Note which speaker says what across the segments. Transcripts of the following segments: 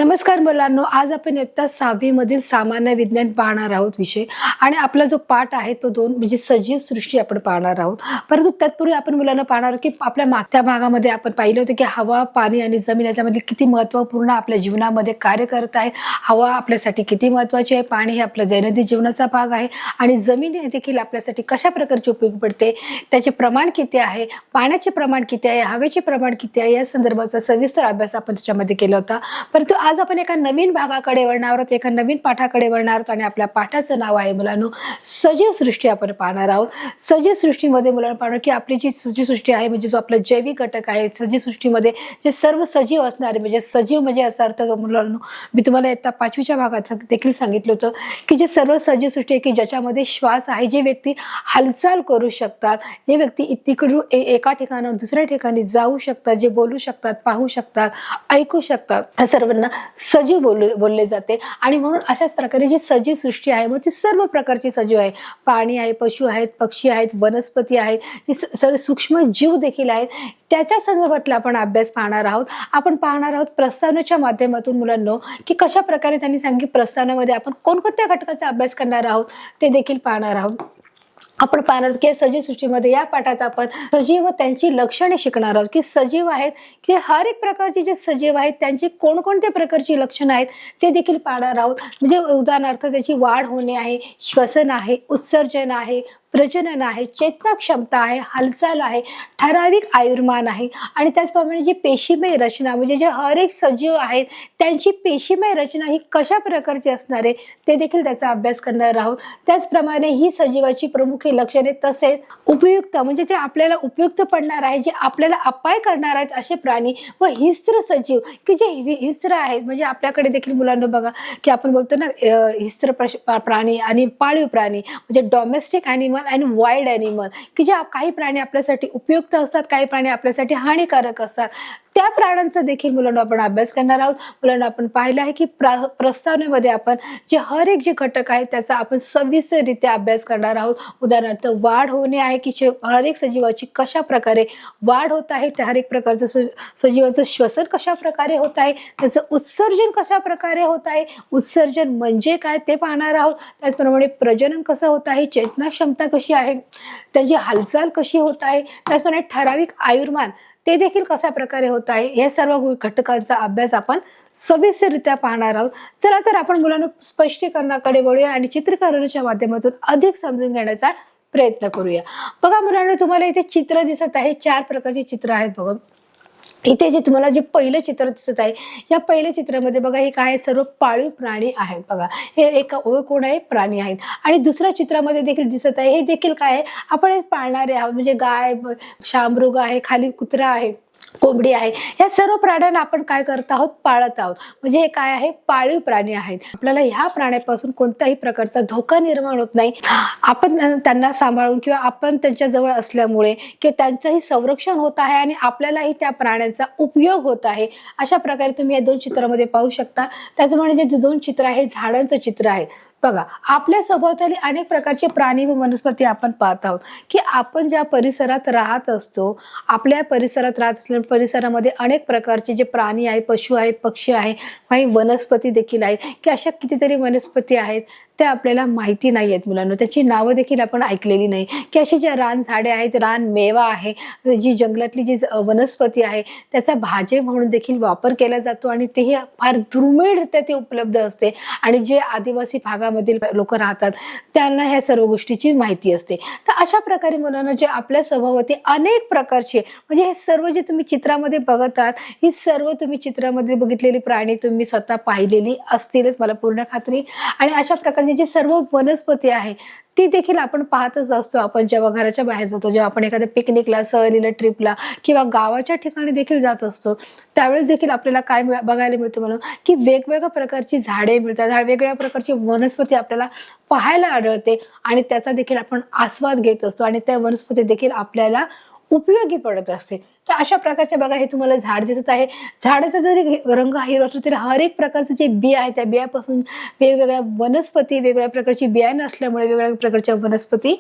Speaker 1: नमस्कार मुलांनो, आज आपण इयत्ता 6वी मधील सामान्य विज्ञान पाहणार आहोत विषय आणि आपला जो पाठ आहे तो 2 म्हणजे सजीव सृष्टी आपण पाहणार आहोत. परंतु तत्पूर्वी आपण मुलांना पाहणार की आपल्या मागच्या भागामध्ये आपण पाहिलं होतं की हवा, पाणी आणि जमीन याच्यामध्ये किती महत्त्वपूर्ण आपल्या जीवनामध्ये कार्य करत आहे. हवा आपल्यासाठी किती महत्त्वाची आहे, पाणी हे आपल्या दैनंदिन जीवनाचा भाग आहे आणि जमीन हे देखील आपल्यासाठी कशा प्रकारची उपयोगी पडते, त्याचे प्रमाण किती आहे, पाण्याचे प्रमाण किती आहे, हवेचे प्रमाण किती आहे या संदर्भाचा सविस्तर अभ्यास आपण त्याच्यामध्ये केला होता. परंतु आज आपण एका नवीन भागाकडे वळणार आहोत, एका नवीन पाठाकडे वळणार आहोत आणि आपल्या पाठाचं नाव आहे मुलांनो सजीव सृष्टी. आपण पाहणार आहोत सजीव सृष्टीमध्ये मुलांना पाहणार की आपली जी सजीव सृष्टी आहे म्हणजे जो आपला जैविक घटक आहे, सजीव सृष्टीमध्ये जे सर्व सजीव असणारे म्हणजे सजीव म्हणजे याचा अर्थ मुलांनो मी तुम्हाला इयत्ता 5वीच्या भागात देखील सांगितलं होतं की जे सर्व सजीव सृष्टी आहे की ज्याच्यामध्ये श्वास आहे, जे व्यक्ती हालचाल करू शकतात, जे व्यक्ती तिकडून एका ठिकाणाहून दुसऱ्या ठिकाणी जाऊ शकतात, जे बोलू शकतात, पाहू शकतात, ऐकू शकतात, या सर्वांना सजीव बोलले जाते. आणि म्हणून अशाच प्रकारे जी सजीव सृष्टी आहे मग ती सर्व प्रकारची सजीव आहे. पाणी आहे, पशु आहेत, पक्षी आहेत, वनस्पती आहेत, जी सर्व सूक्ष्म जीव देखील आहेत. त्याच्या संदर्भातला आपण अभ्यास पाहणार आहोत. आपण पाहणार आहोत प्रस्तावनेच्या माध्यमातून मुलांनो की कशा प्रकारे त्यांनी सांगितले प्रस्तावनेमध्ये आपण कोणकोणत्या घटकाचा अभ्यास करणार आहोत ते देखील पाहणार आहोत. आपण पाहणार की सजीव सृष्टीमध्ये या पाठात आपण सजीव व त्यांची लक्षणे शिकणार आहोत की सजीव आहेत की हर एक प्रकारचे जे सजीव आहेत त्यांची कोणकोणत्या प्रकारची लक्षणं आहेत ते देखील पाहणार आहोत. म्हणजे उदाहरणार्थ त्याची वाढ होणे आहे, श्वसन आहे, उत्सर्जन आहे, प्रजनन आहे, चेतना क्षमता आहे, हालचाल आहे, ठराविक आयुर्मान आहे आणि त्याचप्रमाणे जी पेशीमय रचना म्हणजे जे हर एक सजीव आहेत त्यांची पेशीमय रचना ही कशा प्रकारची असणार आहे ते देखील त्याचा अभ्यास करणार आहोत. त्याचप्रमाणे ही सजीवाची प्रमुख लक्षणे तसेच उपयुक्त म्हणजे ते आपल्याला उपयुक्त पडणार आहे, जे आपल्याला अपाय करणार आहेत असे प्राणी व हिस्त्र सजीव की जे हिस्त्र आहेत म्हणजे आपल्याकडे देखील मुलांना बघा की आपण बोलतो ना हिस्त्र प्राणी आणि पाळीव प्राणी म्हणजे डोमेस्टिक ॲनिमल आणि वाईल्ड ॲनिमल की जे काही प्राणी आपल्यासाठी उपयुक्त असतात, काही प्राणी आपल्यासाठी हानिकारक असतात. त्या प्राण्यांचा देखील मुलांना आपण अभ्यास करणार आहोत. मुलांना आपण पाहिलं आहे की प्रस्तावनेमध्ये आपण जे हर एक जे घटक आहेत त्याचा आपण सविस्तररित्या अभ्यास करणार आहोत. उदाहरणार्थ वाढ होणे आहे की हर एक सजीवाची कशा प्रकारे वाढ होत आहे, त्या हर एक प्रकारचं सजीवाचं श्वसन कशा प्रकारे होत आहे, त्याचं उत्सर्जन कशा प्रकारे होत आहे, उत्सर्जन म्हणजे काय ते पाहणार आहोत. त्याचप्रमाणे प्रजनन कसं होत आहे, चेतना क्षमता कशी आहे, त्यांची हालचाल कशी होत आहे, त्याचप्रमाणे ठराविक आयुर्मान ते देखील कशा प्रकारे होत आहे, हे सर्व घटकांचा अभ्यास आपण सविस्तररित्या पाहणार आहोत. चला तर आपण मुलांना स्पष्टीकरणाकडे वळूया आणि चित्रीकरणाच्या माध्यमातून अधिक समजून घेण्याचा प्रयत्न करूया. बघा मुलांना तुम्हाला इथे चित्र दिसत आहे, 4 प्रकारचे चित्र आहेत. बघा इथे जे तुम्हाला जे पहिलं चित्र दिसत आहे या पहिल्या चित्रामध्ये बघा हे काय सर्व पाळीव प्राणी आहेत. बघा हे एक कोण आहे, प्राणी आहेत. आणि दुसऱ्या चित्रामध्ये देखील दिसत आहे हे देखील काय आहे, आपण पाळणारे आहोत म्हणजे गाय, शामृग आहे, खाली कुत्रा आहे, कोंबडी आहे. या सर्व प्राण्यांना आपण काय करत आहोत, पाळत आहोत. म्हणजे हे काय आहे, पाळीव प्राणी आहेत. आपल्याला ह्या प्राण्यापासून कोणत्याही प्रकारचा धोका निर्माण होत नाही. आपण त्यांना सांभाळून किंवा आपण त्यांच्या जवळ असल्यामुळे किंवा त्यांचंही संरक्षण होत आहे आणि आपल्यालाही त्या प्राण्यांचा उपयोग होत आहे. अशा प्रकारे तुम्ही या 2 चित्रामध्ये पाहू शकता. त्याचप्रमाणे जे 2 चित्र आहे झाडांचं चित्र आहे. बघा आपल्या सभोवताली अनेक प्रकारचे प्राणी व वनस्पती आपण पाहत आहोत की आपण ज्या परिसरात राहत असतो, आपल्या परिसरात राहत असलेल्या परिसरामध्ये अनेक प्रकारचे जे प्राणी आहे, पशु आहे, पक्षी आहे, काही वनस्पती देखील आहेत की अशा कितीतरी वनस्पती आहेत त्या आपल्याला माहिती नाही आहेत मुलांना, त्याची नावं देखील आपण ऐकलेली नाही. की अशी जे रान झाडे आहेत, रान मेवा आहे, जी जंगलातली जी वनस्पती आहे त्याचा भाजी म्हणून देखील वापर केला जातो आणि तेही फार दुर्मिळरित्या ते उपलब्ध असते आणि जे आदिवासी भागामधील लोक राहतात त्यांना ह्या सर्व गोष्टीची माहिती असते. तर अशा प्रकारे मुलांना जे आपल्या स्वभावाती अनेक प्रकारचे म्हणजे हे सर्व जे तुम्ही चित्रामध्ये बघत आहात ही सर्व तुम्ही चित्रामध्ये बघितलेली प्राणी तुम्ही स्वतः पाहिलेली असतीलच, मला पूर्ण खात्री. आणि अशा प्रकारचे जे सर्व वनस्पती आहे ती देखील आपण पाहतच असतो. आपण जेव्हा घराच्या बाहेर जातो, जेव्हा आपण एखाद्या पिकनिकला, सहलीला, ट्रिपला किंवा गावाच्या ठिकाणी देखील जात असतो त्यावेळेस देखील आपल्याला काय बघायला मिळतं म्हणून की वेगवेगळ्या प्रकारची झाडे मिळतात, वेगवेगळ्या प्रकारची वनस्पती आपल्याला पाहायला आढळते आणि त्याचा देखील आपण आस्वाद घेत असतो आणि त्या वनस्पती देखील आपल्याला उपयोगी पडत असते. तर अशा प्रकारचे बघा हे तुम्हाला झाड दिसत आहे. झाडाचा जरी रंग हिरवा असला तरी हर एक प्रकारचे जे बी आहे त्या बियापासून वेगवेगळ्या वनस्पती, वेगवेगळ्या प्रकारची बियाणं असल्यामुळे वेगवेगळ्या प्रकारच्या वनस्पती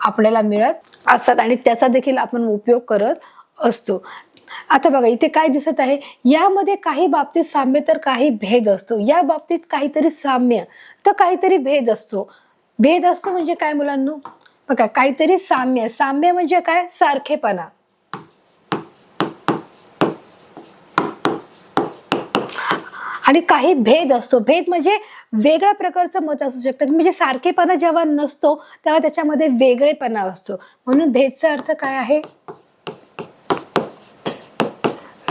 Speaker 1: आपल्याला मिळत असतात आणि त्याचा देखील आपण उपयोग करत असतो. आता बघा इथे काय दिसत आहे, यामध्ये काही बाबतीत साम्य तर काही भेद असतो. या बाबतीत काहीतरी साम्य तर काहीतरी भेद असतो. भेद असतो म्हणजे काय मुलांनो, बघा काहीतरी साम्य, साम्य म्हणजे काय, सारखेपणा. आणि काही भेद असतो. भेद म्हणजे वेगळ्या प्रकारचं मत असू शकतं. म्हणजे सारखेपणा जेव्हा नसतो तेव्हा त्याच्यामध्ये वेगळेपणा असतो. म्हणून भेदचा अर्थ काय आहे,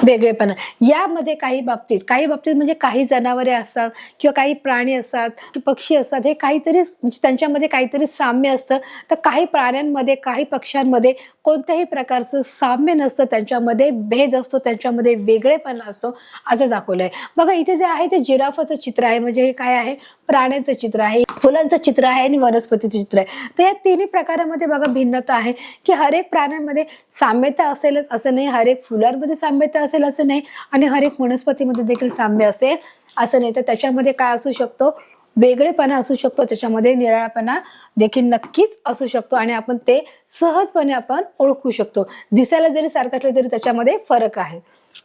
Speaker 1: वेगळेपणा. यामध्ये काही बाबतीत म्हणजे काही जनावरे असतात किंवा काही प्राणी असतात, पक्षी असतात, हे काहीतरी म्हणजे त्यांच्यामध्ये काहीतरी साम्य असतं. तर काही प्राण्यांमध्ये, काही पक्ष्यांमध्ये कोणत्याही प्रकारचं साम्य नसतं, त्यांच्यामध्ये भेद असतो, त्यांच्यामध्ये वेगळेपणा असतो, असं दाखवलंय. बघा इथे जे आहे ते जिराफाचं चित्र आहे. म्हणजे हे काय आहे, प्राण्यांचं चित्र आहे, फुलांचं चित्र आहे आणि वनस्पतीचं चित्र आहे. तर या तिन्ही प्रकारामध्ये बघा भिन्नता आहे, की हर एक प्राण्यांमध्ये साम्यता असेलच असं नाही, हर एक फुलांमध्ये साम्यता असेल असं नाही, आणि हर एक वनस्पतीमध्ये देखील साम्य असेल असं नाही. तर त्याच्यामध्ये काय असू शकतो, वेगळेपणा असू शकतो, त्याच्यामध्ये निराळापणा देखील नक्कीच असू शकतो आणि आपण ते सहजपणे आपण ओळखू शकतो. दिसायला जरी सारखं असलं तरी त्याच्यामध्ये फरक आहे.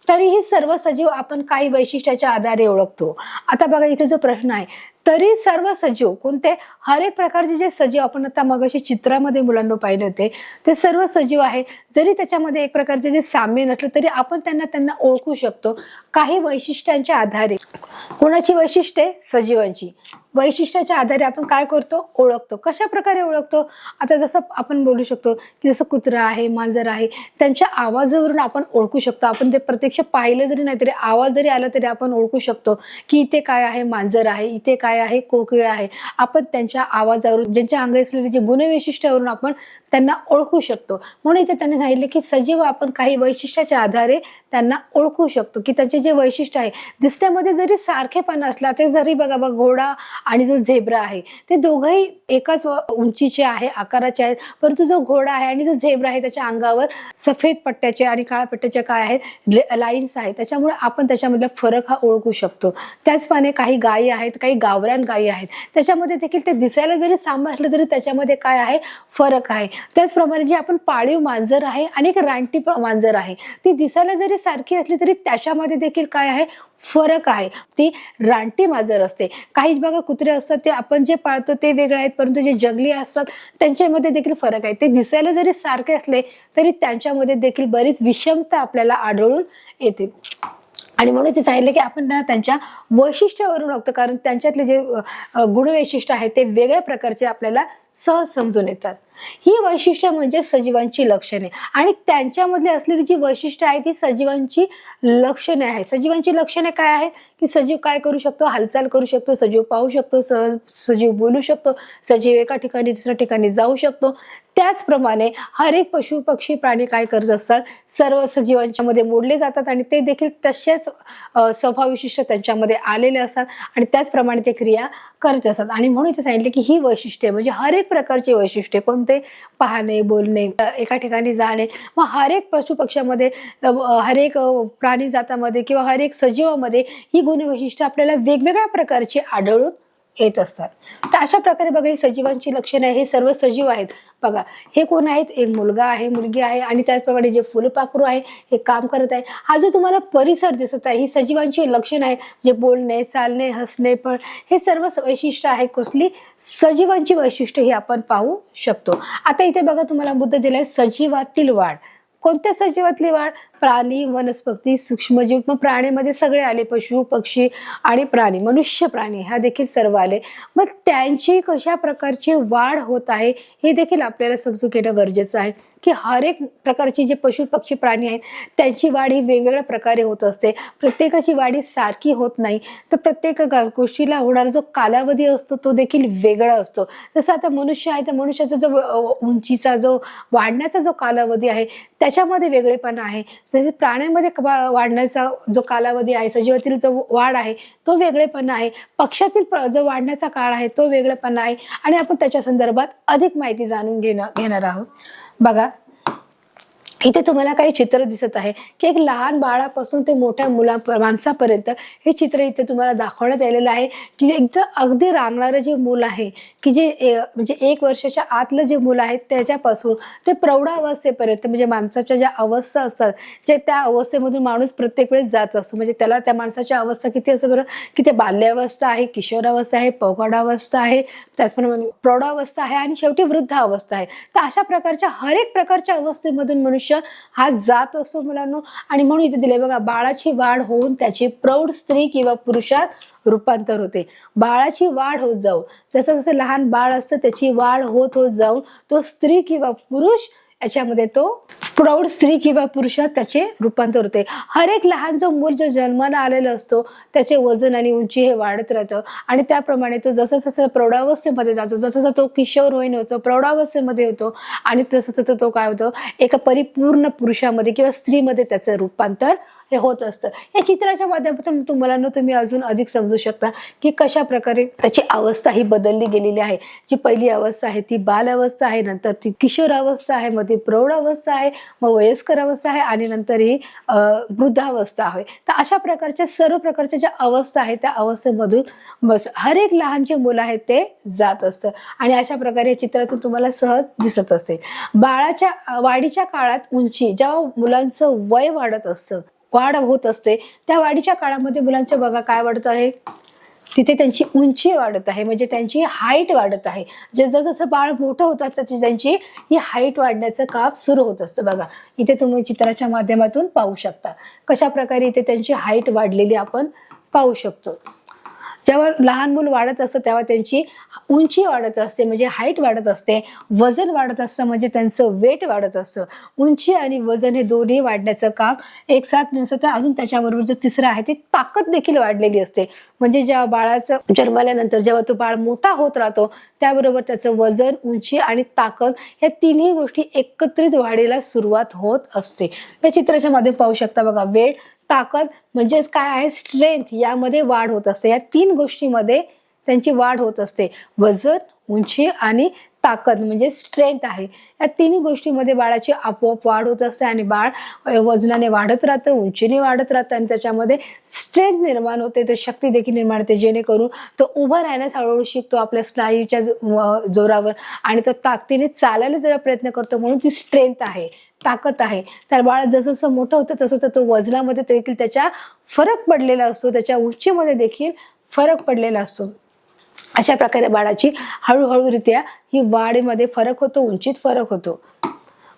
Speaker 1: तरीही सर्व सजीव आपण काही वैशिष्ट्याच्या आधारे ओळखतो. आता बघा इथे जो प्रश्न आहे, तरी सर्व सजीव कोणते, हर एक प्रकारचे जे सजीव आपण आता मगाशी चित्रामध्ये मुलांना पाहिले होते, ते सर्व सजीव आहे. जरी त्याच्यामध्ये एक प्रकारचे जे साम्य नसलं तरी आपण त्यांना ओळखू शकतो काही वैशिष्ट्यांच्या आधारे. कोणाची वैशिष्ट्ये, सजीवांची वैशिष्ट्याच्या आधारे आपण काय करतो, ओळखतो. कशा प्रकारे ओळखतो, आता जसं आपण बोलू शकतो की जसं कुत्रा आहे, मांजर आहे, त्यांच्या आवाजावरून आपण ओळखू शकतो. आपण ते प्रत्यक्ष पाहिलं जरी नाही तरी आवाज जरी आला तरी आपण ओळखू शकतो की इथे काय आहे, मांजर आहे, इथे काय आहे, कोकिळ आहे. आपण त्यांच्या आवाजावरून, ज्यांच्या अंगी असलेले जे गुणवैशिष्ट्यावरून आपण त्यांना ओळखू शकतो. म्हणून इथे त्यांनी सांगितले की सजीव आपण काही वैशिष्ट्याच्या आधारे त्यांना ओळखू शकतो, की त्यांचे जे वैशिष्ट्य आहे दिसण्यामध्ये जरी सारखेपणा असला, ते जरी बघा घोडा आणि जो झेब्रा आहे ते दोघंही एकाच उंचीचे आहे, आकाराचे आहेत, परंतु जो घोडा आहे आणि जो झेब्रा आहे त्याच्या अंगावर सफेद पट्ट्याचे आणि काळ्या पट्ट्याचे काय आहेत, लाईन्स आहेत. त्याच्यामुळे आपण त्याच्यामधला फरक हा ओळखू शकतो. त्याचप्रमाणे काही गायी आहेत, काही गावरान गायी आहेत, त्याच्यामध्ये देखील ते दिसायला जरी साम्य असलं तरी त्याच्यामध्ये काय आहे, फरक आहे. त्याचप्रमाणे जी आपण पाळीव मांजर आहे आणि एक रानटी मांजर आहे, ती दिसायला जरी सारखी असली तरी त्याच्यामध्ये देखील काय आहे, फरक आहे. ती रानटी मांजर असते. काही बघा कुत्रे असतात ते आपण जे पाळतो ते वेगळे आहेत, परंतु जे जंगली असतात त्यांच्यामध्ये देखील फरक आहे. ते दिसायला जरी सारखे असले तरी त्यांच्यामध्ये देखील बरीच विषमता आपल्याला आढळून येते. आणि म्हणून ते सांगितलं की आपण त्यांच्या वैशिष्ट्यावरून ओळखतो, कारण त्यांच्यातले जे गुणवैशिष्ट्य आहेत ते वेगळ्या प्रकारचे आपल्याला सहज समजून येतात. ही वैशिष्ट्य म्हणजे सजीवांची लक्षणे, आणि त्यांच्यामध्ये असलेली जी वैशिष्ट्य आहेत ती सजीवांची लक्षणे आहेत. सजीवांची लक्षणे काय आहेत, की सजीव काय करू शकतो, हालचाल करू शकतो, सजीव पाहू शकतो, सजीव बोलू शकतो, सजीव एका ठिकाणी दुसऱ्या ठिकाणी जाऊ शकतो. त्याचप्रमाणे हर एक पशु पक्षी प्राणी काय करत असतात, सर्व सजीवांच्या मध्ये मोडले जातात आणि ते देखील तसेच स्वभाव विशिष्ट त्यांच्यामध्ये आलेले असतात आणि त्याचप्रमाणे ते क्रिया करत असतात. आणि म्हणून ते सांगितले की ही वैशिष्ट्ये म्हणजे हर एक प्रकारची वैशिष्ट्ये, कोणते, पाहणे, बोलणे, एका ठिकाणी जाणे, मग हर एक पशु पक्ष्यामध्ये, हर एक प्राणी जातामध्ये किंवा हर एक सजीवामध्ये ही गुणवैशिष्ट्ये आपल्याला वेगवेगळ्या प्रकारची आढळून येत असतात. तर अशा प्रकारे बघा ही सजीवांची लक्षणे हे सर्व सजीव आहेत. बघा हे कोण आहेत, एक मुलगा आहे, मुलगी आहे, आणि त्याचप्रमाणे जे फुलपाखरू आहे हे काम करत आहे. हा जो तुम्हाला परिसर दिसत आहे ही सजीवांची लक्षणे आहेत. जे बोलणे, चालणे, हसणे, पण हे सर्व वैशिष्ट्य आहे कसली, सजीवांची वैशिष्ट्य ही आपण पाहू शकतो. आता इथे बघा तुम्हाला मुद्दा दिलाय सजीवातील वाढ. कोणत्या सजीवातली वाढ, प्राणी, वनस्पती, सूक्ष्मजीव, मग प्राण्यामध्ये सगळे आले, पशु पक्षी आणि प्राणी, मनुष्य प्राणी ह्या देखील सर्व आले. मग त्यांची कशा प्रकारची वाढ होत आहे हे देखील आपल्याला समजून घेणं गरजेचं आहे, की हर एक प्रकारची जे पशु पक्षी प्राणी आहेत त्यांची वाढ ही वेगवेगळ्या प्रकारे होत असते. प्रत्येकाची वाढ ही सारखी होत नाही. तर प्रत्येक गोष्टीला होणारा जो कालावधी असतो तो देखील वेगळा असतो. जसं आता मनुष्य आहे तर मनुष्याचा जो उंचीचा जो वाढण्याचा जो कालावधी आहे त्याच्यामध्ये वेगळेपणा आहे. तसेच प्राण्यांमध्ये वाढण्याचा जो कालावधी आहे, सजीवातील जो वाढ आहे तो वेगळेपणा आहे. पक्षातील जो वाढण्याचा काळ आहे तो वेगळेपणा आहे. आणि आपण त्याच्या संदर्भात अधिक माहिती जाणून घेणार आहोत. बघा इथे तुम्हाला काही चित्र दिसत आहे की एक लहान बाळापासून ते मोठ्या माणसापर्यंत हे चित्र इथे तुम्हाला दाखवण्यात आलेलं आहे की एकदम अगदी रांगणारं जे मूल आहे की जे म्हणजे 1 वर्षाच्या आतलं जे मूल आहे त्याच्यापासून ते प्रौढावस्थेपर्यंत म्हणजे माणसाच्या ज्या अवस्था असतात जे त्या अवस्थेमधून माणूस प्रत्येक वेळेस जात असतो. म्हणजे त्याला त्या माणसाच्या अवस्था किती असं बरं की ते बाल्यावस्था आहे, किशोरावस्था आहे, पौगंडावस्था आहे, त्याचप्रमाणे प्रौढावस्था आहे आणि शेवटी वृद्धावस्था आहे. तर अशा प्रकारच्या हर एक प्रकारच्या अवस्थेमधून मनुष्य हा जात असतो मुलांनो. आणि म्हणून इथे दिले बघा, बाळाची वाढ होऊन त्याची प्रौढ स्त्री किंवा पुरुषात रूपांतर होते. बाळाची वाढ होत जाऊ, जसं जसं लहान बाळ असतं त्याची वाढ होत होत जाऊन तो स्त्री किंवा पुरुष याच्यामध्ये तो प्रौढ स्त्री किंवा पुरुषात त्याचे रूपांतर होते. हर एक लहान जो मूल जो जन्माला आलेला असतो त्याचे वजन आणि उंची हे वाढत राहतं आणि त्याप्रमाणे तो जसं जसं प्रौढावस्थेमध्ये जातो, जसं जसं तो किशोर होईन होतो, प्रौढावस्थेमध्ये होतो आणि तसं तसं तो काय होतो एका परिपूर्ण पुरुषामध्ये किंवा स्त्रीमध्ये त्याचं रूपांतर हे होत असतं. या चित्राच्या माध्यमातून तुम्ही अजून अधिक समजू शकता की कशा प्रकारे त्याची अवस्था ही बदलली गेलेली आहे. जी पहिली अवस्था आहे ती बाल अवस्था आहे, नंतर ती किशोर अवस्था आहे, मग ती प्रौढ अवस्था आहे, मग वयस्कर अवस्था आहे आणि नंतर ही वृद्धावस्था आहे. तर अशा प्रकारच्या सर्व प्रकारच्या ज्या अवस्था आहेत त्या अवस्थेमधून बस हर एक लहान जे मुलं आहेत ते जात असतं आणि अशा प्रकारे या चित्रातून तुम्हाला सहज दिसत असेल. बाळाच्या वाढीच्या काळात उंची जेव्हा मुलांचं वय वाढत असतं, वाढ होत असते, त्या वाढीच्या काळामध्ये मुलांचे बघा काय वाढत आहे, तिथे त्यांची उंची वाढत आहे, म्हणजे त्यांची हाईट वाढत आहे. जसं जसं बाळ मोठं होतं तशी त्यांची ही हाईट वाढण्याचं काम सुरू होत असतं. बघा इथे तुम्ही चित्राच्या माध्यमातून पाहू शकता कशा प्रकारे इथे त्यांची हाईट वाढलेली आपण पाहू शकतो. जेव्हा लहान मूल वाढत असतं तेव्हा त्यांची उंची वाढत असते म्हणजे हाईट वाढत असते, वजन वाढत असतं म्हणजे त्यांचं वेट वाढत असतं. उंची आणि वजन हे दोन्ही वाढण्याचं काम एक साथ नसतं. तर अजून त्याच्याबरोबर जो तिसरा आहे ती ताकद देखील वाढलेली असते. म्हणजे जेव्हा बाळाचं जन्माल्यानंतर जेव्हा तो बाळ मोठा होत राहतो त्याबरोबर त्याचं वजन, उंची आणि ताकद या तिन्ही गोष्टी एकत्रित वाढीला सुरुवात होत असते. या चित्राच्या मध्ये पाहू शकता बघा, वेट, ताकद म्हणजेच काय आहे स्ट्रेंथ, यामध्ये वाढ होत असते. या 3 गोष्टींमध्ये त्यांची वाढ होत असते. वजन, उंची आणि ताकद म्हणजे स्ट्रेंथ आहे. या तिन्ही गोष्टींमध्ये बाळाची आपोआप वाढ होत असते आणि बाळ वजनाने वाढत राहतं, उंचीने वाढत राहतं आणि त्याच्यामध्ये स्ट्रेंथ निर्माण होते, तो शक्ती देखील निर्माण होते, जेणेकरून तो उभा राहण्यास हळूहळू शिकतो आपल्या स्नायूच्या जोरावर आणि तो ताकदीने चालायला जेव्हा प्रयत्न करतो म्हणून ती स्ट्रेंथ आहे, ताकद आहे. तर बाळ जसं जसं मोठं होतं तसं तो वजनामध्ये देखील त्याच्या फरक पडलेला असतो, त्याच्या उंचीमध्ये देखील फरक पडलेला असतो. अशा प्रकारे बाळाची हळूहळूरित्या ही वाढीमध्ये फरक होतो, उंचीत फरक होतो.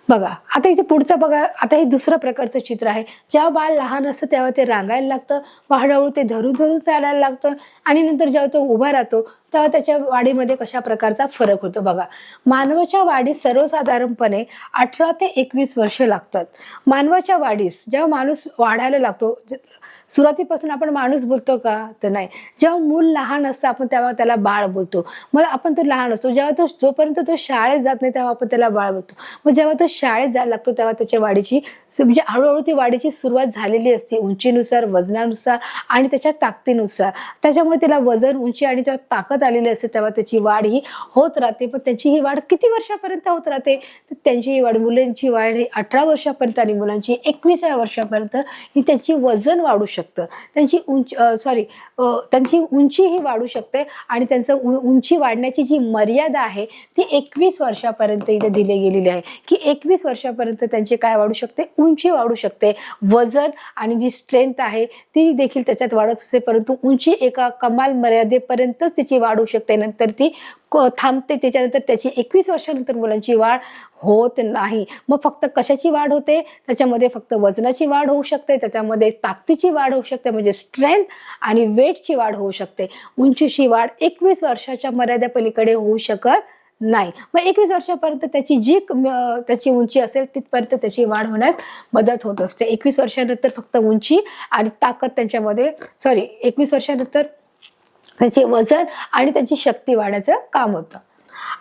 Speaker 1: बघा आता इथे पुढचं बघा, आता हे दुसरं प्रकारचं चित्र आहे. जेव्हा बाळ लहान असतं तेव्हा ते रांगायला लागतं, हळूहळू ते धरून धरून चालायला लागतं आणि नंतर जेव्हा तो उभा राहतो तेव्हा त्याच्या वाढीमध्ये कशा प्रकारचा फरक होतो. बघा मानवाच्या वाढीस सर्वसाधारणपणे 18 ते 21 वर्ष लागतात. मानवाच्या वाढीस जेव्हा माणूस वाढायला लागतो, सुरुवातीपासून आपण माणूस बोलतो का, तर नाही. जेव्हा मूल लहान असतं आपण तेव्हा त्याला बाळ बोलतो. मग आपण तो लहान असतो, जेव्हा तो जोपर्यंत तो शाळेत जात नाही तेव्हा आपण त्याला बाळ बोलतो. मग जेव्हा तो शाळेत जायला लागतो तेव्हा त्याच्या वाढीची म्हणजे हळूहळू ती वाढीची सुरुवात झालेली असते, उंचीनुसार, वजनानुसार आणि त्याच्या ताकदीनुसार. त्याच्यामुळे त्याला वजन, उंची आणि तेव्हा ताकद आलेली असते तेव्हा त्याची वाढ ही होत राहते. पण त्यांची ही वाढ किती वर्षापर्यंत होत राहते, तर त्यांची ही वाढ, मुलांची वाढ ही 18 वर्षापर्यंत आणि मुलांची 21व्या वर्षापर्यंत ही त्यांची वजन वाढू शकतं, त्यांची त्यांची उंची ही वाढू शकते आणि त्यांचं उंची वाढण्याची जी मर्यादा आहे ती 21 वर्षापर्यंत इथे दिली गेलेली आहे की 21 वर्षापर्यंत त्यांची काय वाढू शकते, उंची वाढू शकते. वजन आणि जी स्ट्रेंथ आहे ती देखील त्याच्यात वाढत असते, परंतु उंची एका कमाल मर्यादेपर्यंतच तिची वाढू शकते, नंतर ती थांबते. त्याच्यानंतर त्याची 21 वर्षानंतर मुलांची वाढ होत नाही. मग फक्त कशाची वाढ होते, त्याच्यामध्ये फक्त वजनाची वाढ होऊ शकते, त्याच्यामध्ये ताकदीची वाढ होऊ शकते म्हणजे स्ट्रेंथ आणि वेटची वाढ होऊ शकते. उंचीची वाढ 21 वर्षाच्या मर्यादा पलीकडे होऊ शकत नाही. मग 21 वर्षापर्यंत त्याची उंची असेल तिथपर्यंत त्याची वाढ होण्यास मदत होत असते. 21 वर्षानंतर फक्त उंची आणि ताकद त्यांच्यामध्ये 21 वर्षानंतर त्याचे वजन आणि त्यांची शक्ती वाढण्याचं काम होतं.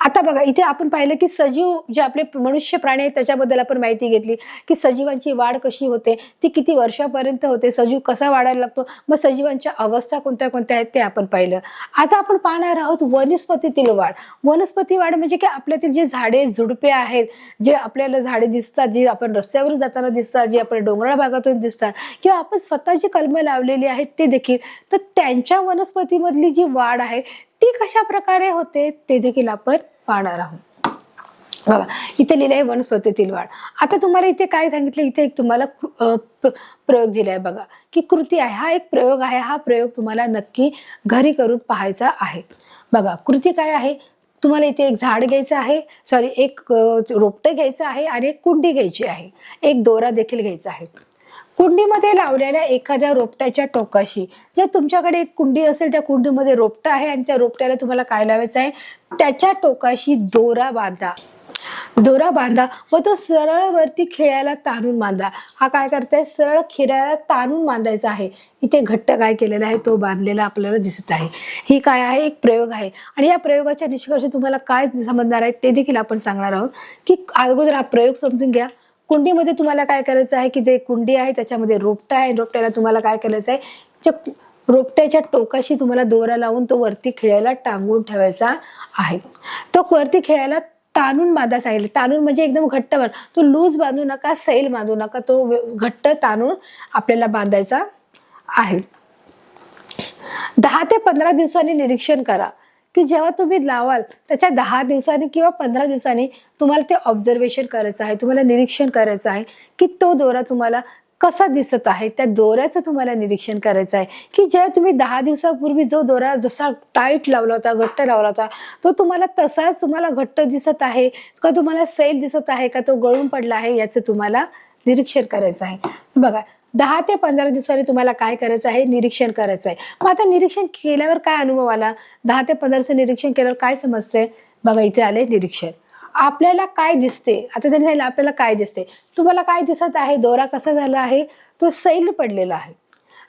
Speaker 1: आता बघा इथे आपण पाहिलं की सजीव जे आपले मनुष्य प्राणी आहेत त्याच्याबद्दल आपण माहिती घेतली की सजीवांची वाढ कशी होते, ती किती वर्षापर्यंत होते, सजीव कसा वाढायला लागतो, मग सजीवांच्या अवस्था कोणत्या कोणत्या आहेत ते आपण पाहिलं. आता आपण पाहणार आहोत वनस्पतीतील वाढ. वनस्पती वाढ म्हणजे की आपल्यातील जे झाडे झुडपे आहेत, जे आपल्याला झाडे दिसतात, जी आपण रस्त्यावरून जाताना दिसतात, जे आपण डोंगराळ भागातून दिसतात किंवा आपण स्वतःची कलमं लावलेली आहेत ते देखील, तर त्यांच्या वनस्पतीमधली जी वाढ आहे ती कशा प्रकारे होते ते देखील आपण पाहणार आहोत. बघा इथे लिहिलं आहे वनस्पतीतील वाढ. आता तुम्हाला इथे काय सांगितलं, इथे एक तुम्हाला प्रयोग दिलाय बघा की कृती आहे. हा एक प्रयोग आहे. हा प्रयोग तुम्हाला नक्की घरी करून पाहायचा आहे. बघा कृती काय आहे, तुम्हाला इथे एक झाड घ्यायचं आहे, सॉरी एक रोपटं घ्यायचं आहे आणि एक कुंडी घ्यायची आहे, एक दोरा देखील घ्यायचा आहे. कुंडीमध्ये लावलेल्या एखाद्या रोपट्याच्या टोकाशी, जर तुमच्याकडे एक कुंडी असेल त्या कुंडीमध्ये रोपटं आहे आणि त्या रोपट्याला तुम्हाला काय लावायचं आहे, त्याच्या टोकाशी दोरा बांधा. दोरा बांधा व तो सरळ वरती खिळ्याला ताणून बांधा. हा काय करताय, सरळ खिळ्याला ताणून बांधायचा आहे. इथे घट्ट काय केलेला आहे तो बांधलेला आपल्याला दिसत आहे. ही काय आहे, एक प्रयोग आहे आणि या प्रयोगाच्या निष्कर्ष तुम्हाला काय समजणार आहे ते देखील आपण सांगणार आहोत. की अगोदर हा प्रयोग समजून घ्या. कुंडीमध्ये तुम्हाला काय करायचं आहे की जे कुंडी आहे त्याच्यामध्ये रोपटा आहे, रोपट्याला तुम्हाला काय करायचं आहे, रोपट्याच्या टोकाशी तुम्हाला दोरा लावून तो वरती खिळ्याला टांगून ठेवायचा आहे. तो वरती खिळ्याला ताणून बांधा सांगितलं. ताणून म्हणजे एकदम घट्ट बांध, तो लूज बांधू नका, सैल बांधू नका, तो घट्ट ताणून आपल्याला बांधायचा आहे. 10 ते 15 दिवसांनी निरीक्षण करा की जेव्हा तुम्ही लावाल त्याच्या 10 दिवसांनी किंवा 15 दिवसांनी तुम्हाला ते ऑब्झर्वेशन करायचं आहे, तुम्हाला निरीक्षण करायचं आहे की तो दोरा तुम्हाला कसा दिसत आहे. त्या दोऱ्याचं तुम्हाला निरीक्षण करायचं आहे की जेव्हा तुम्ही 10 दिवसापूर्वी जो दोरा जसा टाईट लावला होता, घट्ट लावला होता, तो तुम्हाला तसाच तुम्हाला घट्ट दिसत आहे का, तुम्हाला सैल दिसत आहे का, तो गळून पडला आहे, याचं तुम्हाला निरीक्षण करायचं आहे. बघा 10 ते 15 दिवसांनी तुम्हाला काय करायचं आहे, निरीक्षण करायचं आहे. मग आता निरीक्षण केल्यावर काय अनुभव आला, 10 ते 15 दिवस निरीक्षण केल्यावर काय समजतंय, बघा इथे आले निरीक्षण. आपल्याला काय दिसते, आता त्यांनी आपल्याला काय दिसते, तुम्हाला काय दिसत आहे, दोरा कसा झाला आहे, तो सैल पडलेला आहे.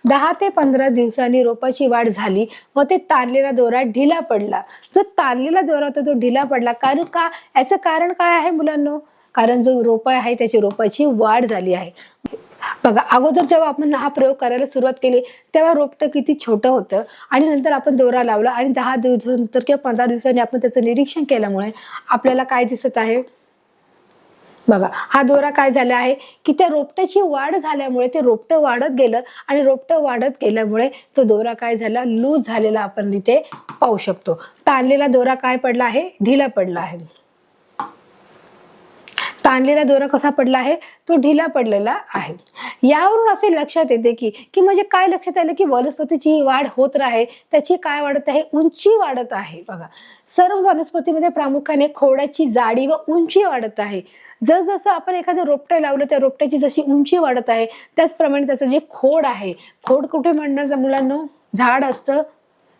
Speaker 1: 10 ते 15 दिवसांनी रोपाची वाढ झाली व ते ताणलेला दोरा ढिला पडला. जो ताणलेला दोरा होता तो ढिला पडला, कारण का, याचं कारण काय आहे मुलांनो, कारण जो रोप आहे त्याची रोपाची वाढ झाली आहे. बघा अगोदर जेव्हा आपण हा प्रयोग करायला सुरुवात केली तेव्हा रोपटं किती छोटं होतं आणि नंतर आपण दोरा लावला आणि 10 दिवसानंतर किंवा 15 दिवसांनी आपण त्याचं निरीक्षण केल्यामुळे आपल्याला काय दिसत आहे, बघा हा दोरा काय झाला आहे की त्या रोपट्याची वाढ झाल्यामुळे ते रोपटं वाढत गेलं आणि रोपटं वाढत गेल्यामुळे तो दोरा काय झाला, लूज झालेला आपण इथे पाहू शकतो. ताणलेला दोरा काय पडला आहे, ढिला पडला आहे. ताणलेला दोरा कसा पडला आहे, तो ढिला पडलेला आहे. यावरून असे लक्षात येते की म्हणजे काय लक्षात आलं की वनस्पतीची वाढ होत राहे, त्याची काय वाढत आहे, उंची वाढत आहे. बघा सर्व वनस्पतीमध्ये प्रामुख्याने खोडाची जाडी व उंची वाढत आहे. जसं आपण एखादं रोपटं लावलं त्या रोपट्याची जशी उंची वाढत आहे त्याचप्रमाणे त्याचं जे खोड आहे, खोड कुठे म्हणणं मुलांनो, झाड असतं,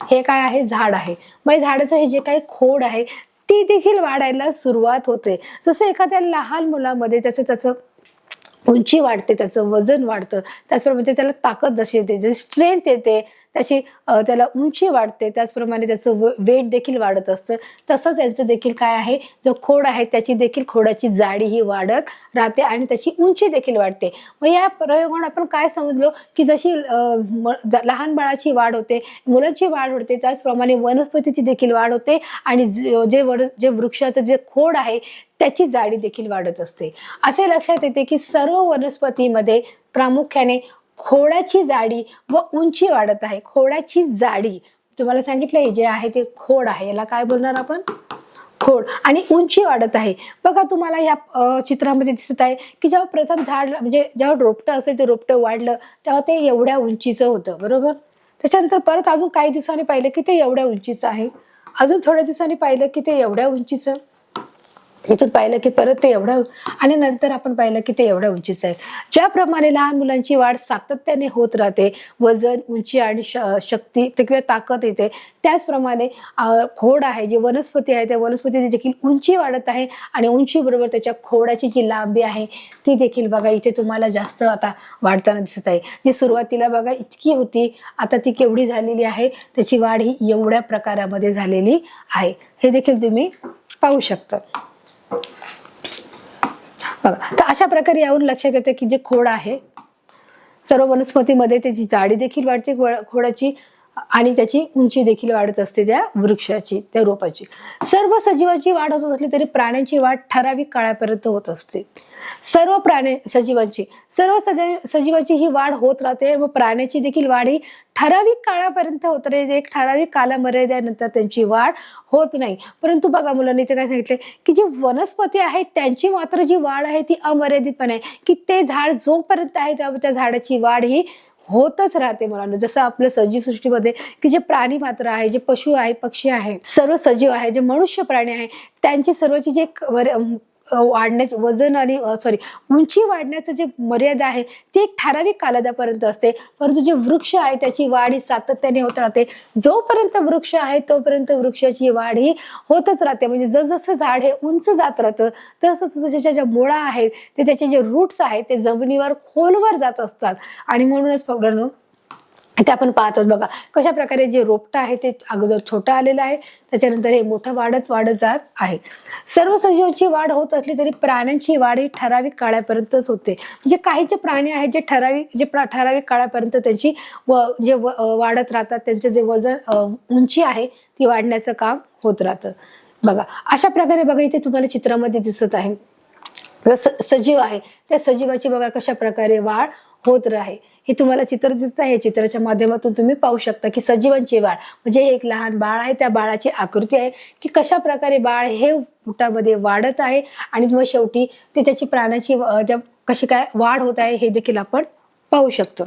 Speaker 1: हे काय आहे, झाड आहे. मग झाडाचं हे जे काही खोड आहे ती देखील वाढायला सुरुवात होते. जसं एखाद्या लहान मुलामध्ये त्याचं उंची वाढते, त्याचं वजन वाढतं, त्याचप्रमाणे त्याला ताकद जशी येते, जशी स्ट्रेंथ येते, त्याची त्याला उंची वाढते, त्याचप्रमाणे त्याचं वेट देखील वाढत असतं. तसंच यांचं देखील काय आहे, जो खोड आहे त्याची देखील खोडाची जाडी ही वाढत राहते आणि त्याची उंची देखील वाढते. मग या प्रयोगाने आपण काय समजलो की जशी लहान बाळाची वाढ होते, मुलांची वाढ होते, त्याचप्रमाणे वनस्पतीची देखील वाढ होते आणि जे वृक्षाचं जे खोड आहे त्याची जाडी देखील वाढत असते. असे लक्षात येते की सर्व वनस्पतीमध्ये प्रामुख्याने खोडाची जाडी व उंची वाढत आहे. खोडाची जाडी तुम्हाला सांगितलंय जे आहे ते खोड आहे, याला काय बोलणार आपण, खोड, आणि उंची वाढत आहे. बघा तुम्हाला या चित्रामध्ये दिसत आहे की जेव्हा प्रथम झाड म्हणजे जेव्हा रोपटं असेल ते रोपटं वाढलं तेव्हा ते एवढ्या उंचीचं होतं, बरोबर. त्याच्यानंतर परत अजून काही दिवसांनी पाहिलं की ते एवढ्या उंचीचं आहे, अजून थोड्या दिवसांनी पाहिलं की ते एवढ्या उंचीचं, इथून पाहिलं की परत ते एवढ्या, आणि नंतर आपण पाहिलं की ते एवढ्या उंचीचं आहे. ज्याप्रमाणे लहान मुलांची वाढ सातत्याने होत राहते, वजन, उंची आणि शक्ती किंवा ताकद येते, त्याचप्रमाणे खोड आहे, जी वनस्पती आहे त्या वनस्पतीची देखील उंची वाढत आहे आणि उंची बरोबर त्याच्या खोडाची जी लांबी आहे ती देखील बघा इथे तुम्हाला जास्त आता वाढताना दिसत आहे. जी सुरुवातीला बघा इतकी होती, आता ती केवढी झालेली आहे, त्याची वाढ ही एवढ्या प्रकारामध्ये झालेली आहे. हे देखील तुम्ही पाहू शकता. बघा, तर अशा प्रकारे यावरून लक्षात येतं की जे खोड आहे सर्व वनस्पतीमध्ये त्याची जाडी देखील वाढते खोडाची आणि त्याची उंची देखील वाढत असते त्या वृक्षाची, त्या रोपाची. सर्व सजीवांची वाढ होत असली तरी प्राण्यांची वाढ ठराविक काळापर्यंत होत असते. सर्व सजीवांची ही वाढ होत राहते व प्राण्याची देखील वाढ ही ठराविक काळापर्यंत होत राहते. एक ठराविक कालमर्यादेनंतर त्यांची वाढ होत नाही. परंतु बघा मुलांनी इथे काय सांगितले की जी वनस्पती आहे त्यांची मात्र जी वाढ आहे ती अमर्यादितपणे आहे, की ते झाड जोपर्यंत आहे त्या झाडाची वाढ ही होतच राहते मुलांना. जसं आपल्या सजीव सृष्टीमध्ये की जे प्राणी मात्र आहे, जे पशु आहे, पक्षी आहे, सर्व सजीव आहे, जे मनुष्य प्राणी आहे, त्यांची सर्वांची जे वाढण्याचे वजन आणि उंची वाढण्याचं जे मर्यादा आहे ती एक ठराविक कालावधीपर्यंत असते. परंतु जे वृक्ष आहे त्याची वाढ ही सातत्याने होत राहते. जोपर्यंत वृक्ष आहे तोपर्यंत वृक्षाची वाढ ही होतच राहते. म्हणजे जसजसं झाड हे उंच जात राहतं तसं त्याच्या ज्या मुळा आहेत ते त्याचे जे रूट्स आहेत ते जमिनीवर खोलवर जात असतात. आणि म्हणूनच मुलांनो ते आपण पाहतो बघा कशा प्रकारे जे रोपटं आहे ते अगोदर छोटं आलेलं आहे, त्याच्यानंतर हे मोठं वाढत जात आहे. सर्व सजीवांची वाढ होत असली तरी प्राण्यांची वाढ ही ठराविक काळापर्यंतच होते. म्हणजे काही जे प्राणी आहेत जे ठराविक काळापर्यंत त्यांची वाढत राहतात, त्यांचे जे वजन उंची आहे ती वाढण्याचं काम होत राहतं. बघा अशा प्रकारे बघा इथे तुम्हाला चित्रामध्ये दिसत आहे सजीव आहे त्या सजीवाची बघा कशा प्रकारे वाढ होत राहे. हे तुम्हाला चित्र दिसत आहे. चित्राच्या माध्यमातून तुम्ही पाहू शकता की सजीवांची वाढ म्हणजे एक लहान बाळ आहे, त्या बाळाची आकृती आहे की कशा प्रकारे बाळ हे पोटामध्ये वाढत आहे आणि मग शेवटी ते त्याची प्राण्याची कशी काय वाढ होत आहे हे देखील आपण पाहू शकतो.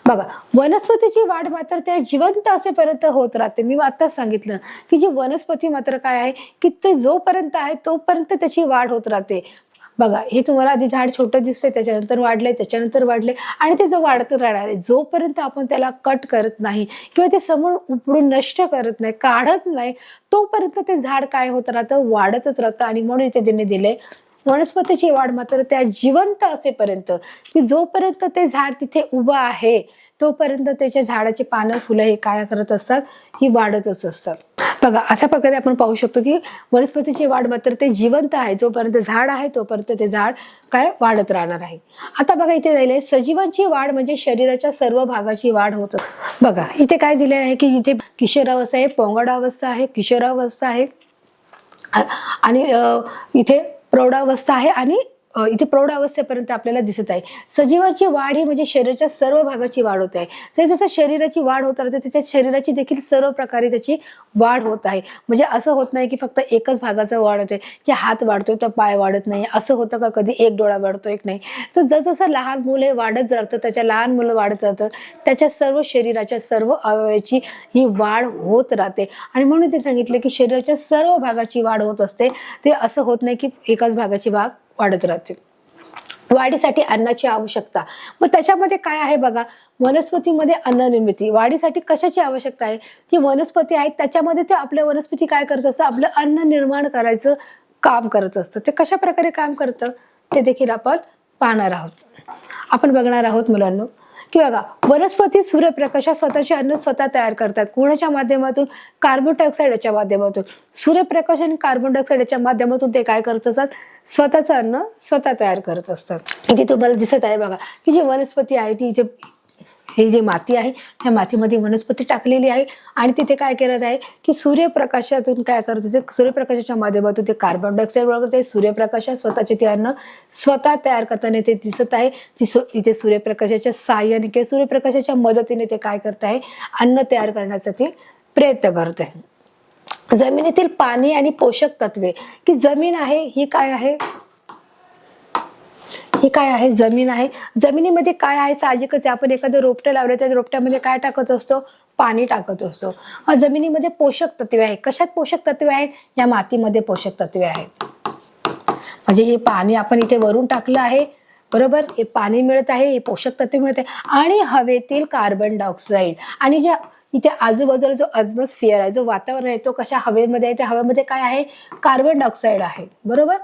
Speaker 1: बघा वनस्पतीची वाढ मात्र त्या जिवंत असेपर्यंत होत राहते. मी आताच सांगितलं की जी वनस्पती मात्र काय आहे की ते जोपर्यंत आहे तोपर्यंत त्याची वाढ होत राहते. बघा हे तुम्हाला आधी झाड छोटं दिसतंय, त्याच्यानंतर वाढले आणि ते जो वाढत राहणार आहे जोपर्यंत आपण त्याला कट करत नाही किंवा ते समोर उपडून नष्ट करत नाही, काढत नाही, तोपर्यंत ते झाड काय होत राहतं, वाढतच राहतं. आणि म्हणून इथे त्यांनी दिले वनस्पतीची वाढ मात्र त्या जिवंत असेपर्यंत, की जोपर्यंत ते झाड तिथे उभं आहे तोपर्यंत त्याच्या झाडाची पानं फुलं हे काय करत असतात, ही वाढतच असतात. बघा अशा प्रकारे आपण पाहू शकतो की वनस्पतीची वाढ मात्र ते जिवंत आहे, जोपर्यंत झाड आहे तोपर्यंत ते झाड काय वाढत राहणार आहे. आता बघा इथे दिले सजीवांची वाढ म्हणजे शरीराच्या सर्व भागाची वाढ होत. बघा इथे काय दिलेलं आहे की इथे किशोरावस्था आहे, पौगंडावस्था आहे, किशोरावस्था आहे आणि इथे प्रौढावस्था आहे आणि इथे प्रौढावस्थेपर्यंत आपल्याला दिसत आहे. सजीवाची वाढ ही म्हणजे शरीराच्या सर्व भागाची वाढ होत आहे. जसं शरीराची वाढ होत राहते त्याच्या शरीराची देखील सर्व प्रकारे त्याची वाढ होत आहे. म्हणजे असं होत नाही की फक्त एकच भागाचा वाढ होते की हात वाढतोय तर पाय वाढत नाही, असं होतं का कधी एक डोळा वाढतो एक नाही. तर जसं लहान मुले वाढत जातं त्याच्या लहान मुलं वाढत जातं त्याच्या सर्व शरीराच्या सर्व अवयवाची ही वाढ होत राहते. आणि म्हणून ते सांगितले की शरीराच्या सर्व भागाची वाढ होत असते. ते असं होत नाही की एकाच भागाची भाग वाढत राहते. वाढीसाठी अन्नाची आवश्यकता, मग त्याच्यामध्ये काय आहे बघा, वनस्पतीमध्ये अन्न निर्मिती. वाढीसाठी कशाची आवश्यकता आहे की वनस्पती आहेत त्याच्यामध्ये ते आपल्या वनस्पती काय करत असतं, आपलं अन्न निर्माण करायचं काम करत असतं. ते कशा प्रकारे काम करतं ते देखील आपण पाहणार आहोत, आपण बघणार आहोत मुलांनो. की बघा वनस्पती सूर्यप्रकाशात स्वतःचे अन्न स्वतः तयार करतात. कोणाच्या माध्यमातून, कार्बन डायऑक्साईडच्या माध्यमातून. सूर्यप्रकाश आणि कार्बन डायऑक्साईडच्या माध्यमातून ते काय करत असतात, स्वतःचं अन्न स्वतः तयार करत असतात. इथे तुम्हाला दिसत आहे बघा की जी वनस्पती आहे ती इथे ही जी माती आहे त्या मातीमध्ये वनस्पती टाकलेली आहे आणि तिथे काय करत आहे की सूर्यप्रकाशातून काय करत आहे, सूर्यप्रकाशाच्या माध्यमातून ते कार्बन डायऑक्साईड वगैरे ते सूर्यप्रकाशात स्वतःचे ते अन्न स्वतः तयार करताना ते दिसत आहे. इथे सूर्यप्रकाशाच्या साहाय्याने किंवा सूर्यप्रकाशाच्या मदतीने ते काय करत आहे, अन्न तयार करण्याचा ते प्रयत्न करत आहे. जमिनीतील पाणी आणि पोषक तत्वे, की जमीन आहे ही काय आहे, ही काय आहे, जमीन आहे. जमिनीमध्ये काय आहे, साहजिकच आपण एखादं रोपटं लावलं त्या रोपट्यामध्ये काय टाकत असतो, पाणी टाकत असतो. जमिनीमध्ये पोषक तत्वे आहेत. कशात पोषक तत्वे आहेत, या मातीमध्ये पोषक तत्वे आहेत. म्हणजे हे पाणी आपण इथे वरून टाकलं आहे बरोबर, हे पाणी मिळत आहे, हे पोषक तत्वे मिळत आहे आणि हवेतील कार्बन डायऑक्साईड आणि ज्या इथे आजूबाजूला जो ॲटमॉस्फिअर आहे, जो वातावरण आहे तो कशा हवेमध्ये आहे, त्या हवेमध्ये काय आहे, कार्बन डायऑक्साईड आहे बरोबर.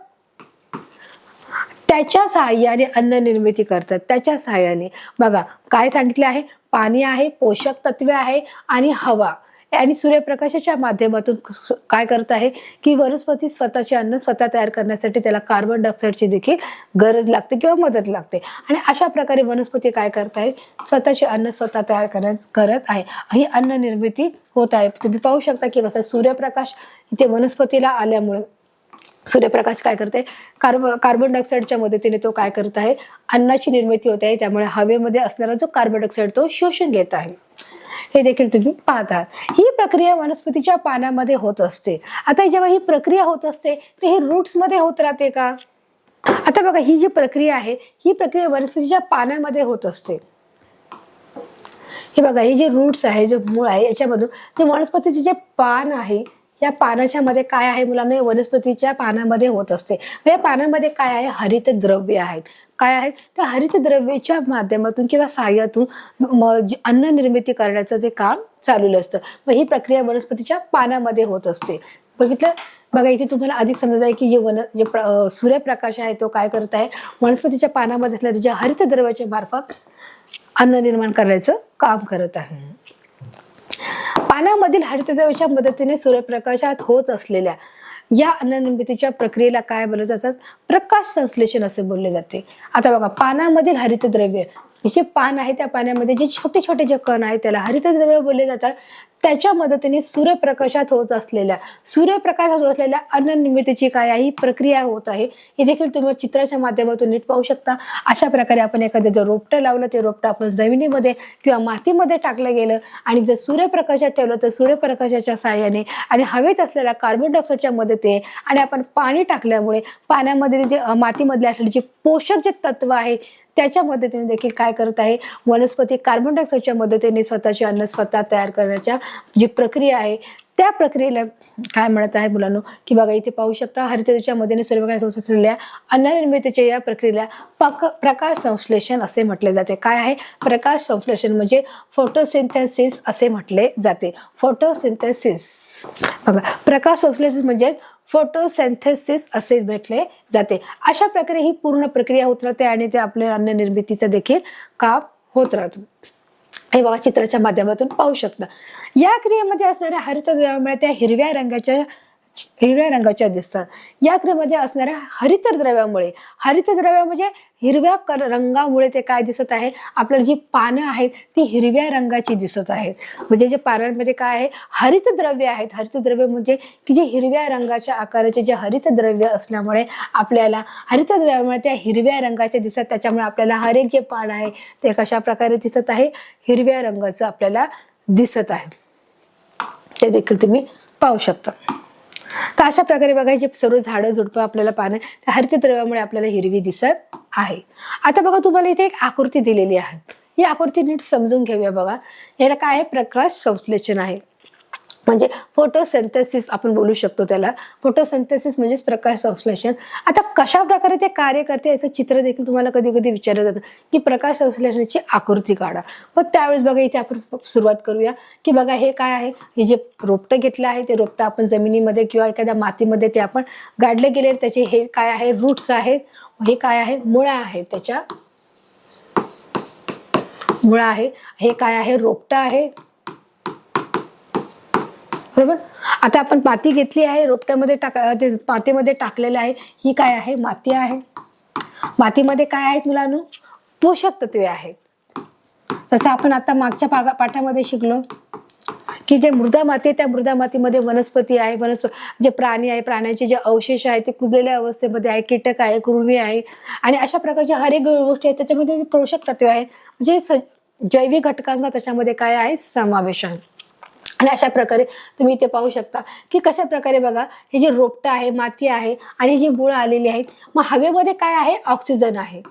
Speaker 1: त्याच्या सहाय्याने अन्न निर्मिती करतात. त्याच्या सहाय्याने बघा काय सांगितले आहे, पाणी आहे, पोषक तत्वे आहे आणि हवा, आणि सूर्यप्रकाशाच्या माध्यमातून काय करत आहे की वनस्पती स्वतःचे अन्न स्वतः तयार करण्यासाठी त्याला कार्बन डायऑक्साईडची देखील गरज लागते किंवा मदत लागते आणि अशा प्रकारे वनस्पती काय करत आहे स्वतःचे अन्न स्वतः तयार करत आहे. ही अन्न निर्मिती होत आहे. तुम्ही पाहू शकता की कसं सूर्यप्रकाश इथे वनस्पतीला आल्यामुळे सूर्यप्रकाश काय करते कार्बन डायऑक्साईडच्या मदतीने तो काय करत आहे अन्नाची निर्मिती होते आहे. त्यामुळे हवेमध्ये असणारा जो कार्बन डायऑक्साईड तो शोषून घेत आहे. हे देखील तुम्ही पाहतात. ही प्रक्रिया वनस्पतीच्या पानामध्ये होत असते. आता जेव्हा ही प्रक्रिया होत असते ते ही रूट्स मध्ये होत राहते का? आता बघा ही जी प्रक्रिया आहे ही प्रक्रिया वनस्पतीच्या पानामध्ये होत असते. हे बघा हे जे रूट्स आहे जे मूळ आहे याच्यामधून जे वनस्पतीचे जे पान आहे या पानाच्या मध्ये काय आहे मुलांना वनस्पतीच्या पानामध्ये होत असते. या पानामध्ये काय आहे हरित द्रव्य आहेत. काय आहेत त्या हरित द्रव्याच्या माध्यमातून किंवा सहाय्यातून अन्न निर्मिती करण्याचं जे काम चालू असतं. मग ही प्रक्रिया वनस्पतीच्या पानामध्ये होत असते. बघितलं बघा इथे तुम्हाला अधिक समजत आहे की जे सूर्यप्रकाश आहे तो काय करत आहे वनस्पतीच्या पानामध्ये असणाऱ्या ज्या हरित द्रव्याच्या मार्फत अन्न निर्माण करण्याचं काम करत आहे. पानामधील हरितद्रव्याच्या मदतीने सूर्यप्रकाशात होत असलेल्या या अन्न निर्मितीच्या प्रक्रियेला काय बोलले जातात प्रकाश संश्लेषण असे बोलले जाते. आता बघा पानामधील हरितद्रव्य जे पान आहे त्या पाण्यामध्ये जे छोटे छोटे जे कण आहेत त्याला हरितद्रव्य बोलले जातात. त्याच्या मदतीने सूर्यप्रकाशात होत असलेल्या अन्न निर्मितीची काय आहे ही प्रक्रिया होत आहे. हे देखील तुम्ही चित्राच्या माध्यमातून नीट पाहू शकता. अशा प्रकारे आपण एखादं जर रोपटं लावलं ते रोपटं आपण जमिनीमध्ये किंवा मातीमध्ये टाकलं गेलं आणि जर सूर्यप्रकाशात ठेवलं तर सूर्यप्रकाशाच्या साहाय्याने आणि हवेत असलेल्या कार्बन डायऑक्साईडच्या मदतीने आणि आपण पाणी टाकल्यामुळे पाण्यामध्ये जे मातीमधले असलेले जे पोषक जे तत्व आहे त्याच्या मदतीने देखील काय करत आहे वनस्पती कार्बन डायऑक्साईडच्या मदतीने स्वतःचे अन्न स्वतः तयार करण्याच्या जी प्रक्रिया आहे त्या प्रक्रियेला काय म्हणत आहे मुलांनो की बघा इथे पाहू शकता हरितद्रव्याच्या मदतीने सूर्यप्रकाश असलेल्या अन्न निर्मितीच्या या प्रक्रियेला प्रकाश संश्लेषण असे म्हटले जाते. काय आहे प्रकाश संश्लेषण म्हणजे फोटोसिंथेसिस असे म्हटले जाते. फोटोसिंथेसिस बघा प्रकाश संश्लेषण म्हणजे फोटोसिंथेसिस असे म्हटले जाते. अशा प्रकारे ही पूर्ण प्रक्रिया होत राहते आणि ते आपल्या अन्न निर्मितीचं देखील काम होत राहतं. हे बघा चित्राच्या माध्यमातून पाहू शकता. या क्रियेमध्ये असणाऱ्या हरितद्रव्यामुळे त्या हिरव्या रंगाच्या दिसतात. या क्रियेमध्ये असणाऱ्या हरितद्रव्य म्हणजे हिरव्या रंगामुळे ते काय दिसत आहे आपल्याला जी पानं आहेत ती हिरव्या रंगाची दिसत आहेत. म्हणजे जे पानांमध्ये काय आहे हरितद्रव्य आहेत. हरितद्रव्य म्हणजे की जे हिरव्या रंगाच्या आकाराचे जे हरितद्रव्य असल्यामुळे आपल्याला हरितद्रव्यामुळे त्या हिरव्या रंगाचे दिसत. त्याच्यामुळे आपल्याला हर एक जे पान आहे ते कशा प्रकारे दिसत आहे हिरव्या रंगाचं आपल्याला दिसत आहे. ते देखील तुम्ही पाहू शकता. तर अशा प्रकारे बघायचे सर्व झाडं झुडपं आपल्याला पानं त्या हरितद्रव्यामुळे आपल्याला हिरवी दिसत आहे. आता बघा तुम्हाला इथे एक आकृती दिलेली आहे. ही आकृती नीट समजून घेऊया. बघा याला काय आहे प्रकाश संश्लेषण आहे म्हणजे फोटोसिंथेसिस आपण बोलू शकतो त्याला. फोटोसिंथेसिस म्हणजेच प्रकाश संश्लेषण. आता कशा प्रकारे ते कार्य करते याचं चित्र देखील तुम्हाला कधी कधी विचारलं जातं की प्रकाश संश्लेषणाची आकृती काढा. मग त्यावेळेस बघा इथे आपण सुरुवात करूया की बघा हे काय आहे हे जे रोपटं घेतलं आहे ते रोपटं आपण जमिनीमध्ये किंवा एखाद्या मातीमध्ये ते आपण गाडले गेले. त्याचे हे काय आहे रूट्स आहेत. हे काय आहे मुळा आहे. त्याच्या मुळा आहे. हे काय आहे रोपटं आहे बरोबर. आता आपण माती घेतली आहे रोपट्यामध्ये मातीमध्ये टाकलेलं आहे. ही काय आहे माती आहे. मातीमध्ये काय आहेत मुलांनो पोषक तत्वे आहेत. तसं आपण आता मागच्या पाठामध्ये शिकलो की जे मृदा माती आहे त्या मृदा मातीमध्ये वनस्पती आहे. जे प्राणी आहे प्राण्यांचे जे अवशेष आहेत ते कुजलेल्या अवस्थेमध्ये आहे. कीटक आहे कृमी आहे आणि अशा प्रकारच्या हर एक गोष्टी आहेत त्याच्यामध्ये पोषक तत्वे आहेत. म्हणजे जैविक घटकांचा त्याच्यामध्ये काय आहे समावेश आहे. आणि अशा प्रकारे तुम्ही इथे पाहू शकता की कशा प्रकारे बघा हे जे रोपटं आहे माती आहे आणि जी मुळं आलेली आहेत. मग हवेमध्ये काय आहे ऑक्सिजन आहे.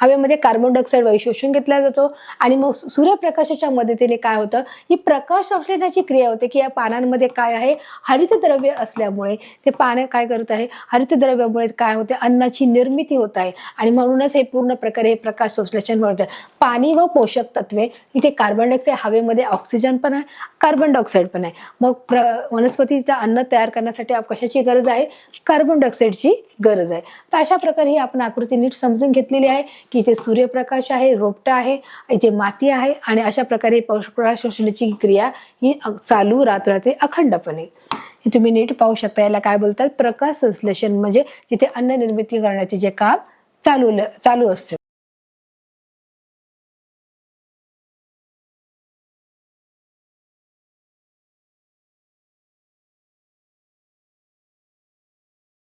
Speaker 1: हवेमध्ये कार्बन डायऑक्साईड वायू शोषून घेतला जातो आणि मग सूर्यप्रकाशाच्या मदतीने काय होतं ही प्रकाश संश्लेषणाची क्रिया होते की या पानांमध्ये काय आहे हरितद्रव्य असल्यामुळे ते पानं काय करत आहे हरितद्रव्यामुळे काय होते अन्नाची निर्मिती होत आहे आणि म्हणूनच हे पूर्ण प्रकारे हे प्रकाश संश्लेषण होतं. पाणी व पोषक तत्वे इथे कार्बन डायऑक्साईड हवेमध्ये ऑक्सिजन पण आहे. कार्बन डायऑक्साईड पण आहे. मग वनस्पतीचं अन्न तयार करण्यासाठी कशाची गरज आहे? कार्बन डायऑक्साईडची गरज आहे. तर अशा प्रकारे ही आपण आकृती नीट समजून घेतलेली आहे की इथे सूर्यप्रकाश आहे, रोपटं आहे, इथे माती आहे आणि अशा प्रकारे प्रकाश शोषण्याची क्रिया ही चालू राहते अखंडपणे. हे तुम्ही नीट पाहू शकता. याला काय बोलतात? प्रकाश संश्लेषण, म्हणजे तिथे अन्न निर्मिती करण्याचे जे काम चालू असते.